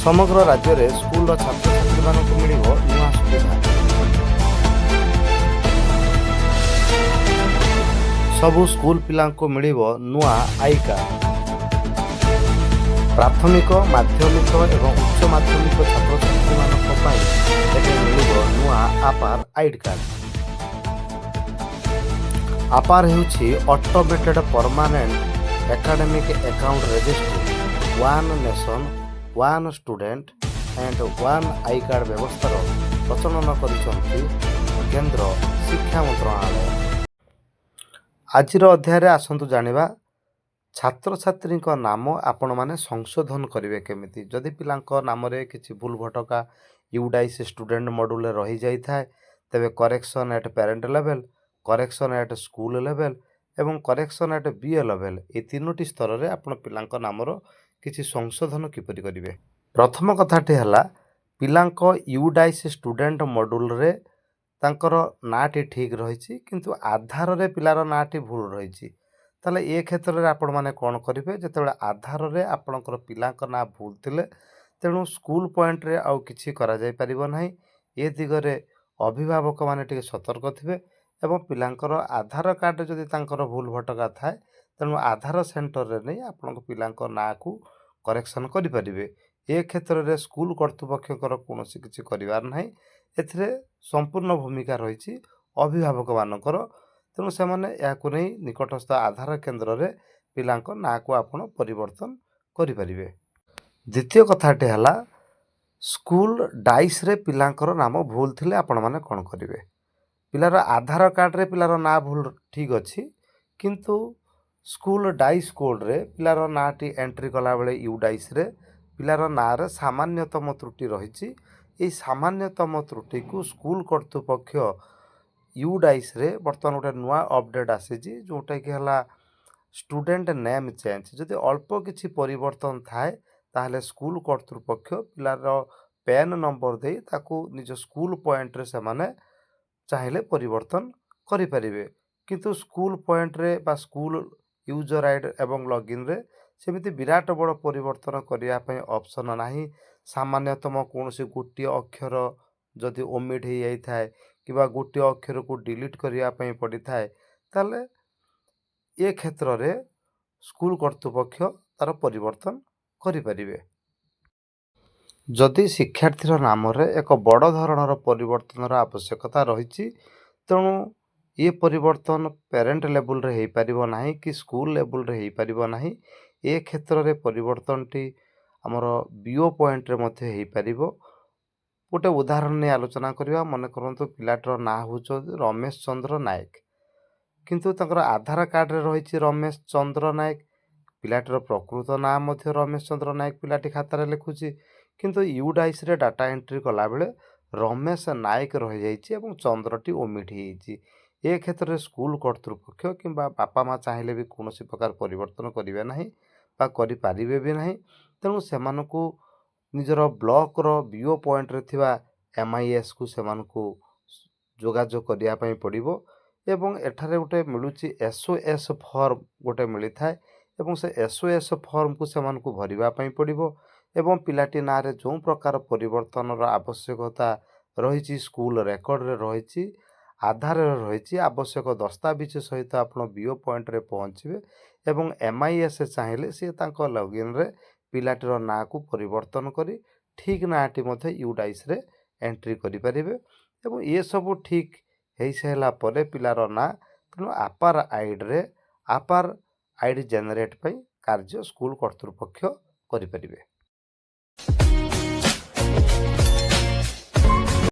समग्र राज्य रे स्कूल छात्र छात्री मानक मिलिबो नुआ सुविधा। सबु स्कूल पिलांको मिलिबो नुआ आई कार्ड। प्राथमिक माध्यमिक एवं उच्च माध्यमिक छात्र छात्री मानक पई एबे मिलिबो नुआ आपार आईडी कार्ड। आपार हेउछि automated permanent academic account registry one nation one student and one I card व्यवस्थार प्रचलन करिसंती केंद्र शिक्षा मंत्रालय। आजिर अध्याय आसंतु जानिबा छात्र छात्री नाम आपण माने संशोधन करेंगे केमिति। जदि पिलांको नाम रे किछि भूल भटका यूडाइस स्टूडेंट मॉड्यूल रही जाई थाए तेबे correction at parent level, correction at school level एवं करेक्शन एट बीए लेवल ए तीनोटी स्तर रे आपण पिलांको नामर किछि संशोधन किपरि करिवे। प्रथम कथाटी हला पिलांको यूडाइस स्टूडेंट मॉड्यूल रे तांकर नाटी ठीक रहिछि किंतु आधार रे पिलार नाटी भूल रहिछि। ताले ए क्षेत्र रे आपण माने कोन करिवे जेतेबेले आधार रे आपणकर पिलांको ना भूल थिले तेणु स्कूल पॉइंट रे आउ किछि करा जाय परिबो नाही। ए दिगरे अभिभावक माने टिके सतर्क थिबे एवं पिलांकर आधार कार्ड जदि तांकर भूल भटका थाए तेणु आधार सेंटर रे नै आपणक पिलांको ना को करेक्शन करि परिबे। ए क्षेत्र रे स्कूल कर्तृपक्षकर कोनोसी किछि करिवार नाही। एथिरे संपूर्ण भूमिका रहिछि अभिभावक मानकर। तेणु से मैंने याकु नहीं निकटस्थ आधार केन्द्र रे पिलांको ना को आपण परिवर्तन करिपारिबे। द्वितीय कथाटे हला स्कूल डाइस रे पिलांकर नाम भूल थिले आपण माने कोन करिवे। पिलार आधार कार्ड रे पिलार ना भूल ठीक अछि किंतु स्कूल डाइस कोड रे पिलार नाटी एंट्री कला बेले यू डाइस रे पिलार ना रे सामान्यतम त्रुटि रहिछि। ए सामान्यतम त्रुटि को स्कूल कर्तृपक्ष यू डाइस रे बर्तमान गोटे नुआ अपडेट आसीछि जोटा कि हला स्टूडेंट नेम चेंज। जदि अल्प किछि परिवर्तन थाए ताहले स्कूल कर्तृपक्ष पिलार पेन नंबर दे ताकू निज स्कूल पॉइंट रे से माने चाहिले परिवर्तन करि परिबे। किंतु स्कूल पॉइंट रे बा स्कूल यूजर आईडी एवं लॉगिन रे सेमिति विराट बड़ परिवर्तन करिया पई ऑप्शन नाही। सामान्यतम कोनोसी गोटिए अक्षर जदि ओमिट हो जाई थाए किबा गोटिए अक्षर को डिलीट करिया पई पड़ी थाए ताले ए क्षेत्र रे स्कूल कर्तृपक्ष तार परिवर्तन करि परिबे। जदि शिक्षार्थीर नाम रे एक बड़ धरणर परिवर्तन आवश्यकता रही तेणु ये परिवर्तन पेरेंट लेवल रे हेई परिबो नाही कि स्कूल लेवल रे हेई परिबो नाही। ए क्षेत्र रे परिवर्तन टी हमर बीओ पॉइंट रे मध्ये हेई परिबो। गोटे उदाहरण ने आलोचना करबा। मन करंतु पिलाटर ना होच रमेश चंद्र नायक किंतु तंकर आधार कार्ड रे रहिछि रमेश चंद्र नायक। पिलाटर प्रकृत ना मध्ये रमेश चंद्र नायक पिलाटी खाता रे लिखुछि किंतु यूडाइस रे डाटा एंट्री कला बेले रमेश नायक रहि जाइछि एवं चंद्रटी ओमिट हो जाइछि। ए क्षेत्र रे स्कूल कर्तृपक्ष किंबा बापा माँ चाहिले भी कोनोसी प्रकार परिवर्तन करिवे नाही बा करि पारिबे भी नाही। तेणु सेमानकु निजर ब्लॉक रो बीओ पॉइंट रे थिबा एमआईएस को सेमानकु जोगाजोग करिया पई पड़िबो एवं एठारे गोटे मिलुची एसओएस फॉर्म गोटे मिली थाए एवं से एसओएस फॉर्म को सेमानकु भरिबा पई पड़िबो एवं पिलाटी ना रे जो प्रकार परिवर्तन रो आवश्यकता रहिछि स्कूल रेकर्ड रे रहिछि आधार रे रहिछि आवश्यक दस्तावेज सहित आपण बीओ पॉइंट रे पहुँचबे एवं एमआईएस चाहिले से तांको लॉगिन रे पिलाटीर ना को परिवर्तन करी ठीक नाटी मध्य यूडाइस रे एंट्री करि परिबे एवं ये सब ठीक हेई साइला परे पिलार ना तेणु आपार आईडी जेनेरेट पई कार्य स्कूल कर्तृपक्ष करि परिबे।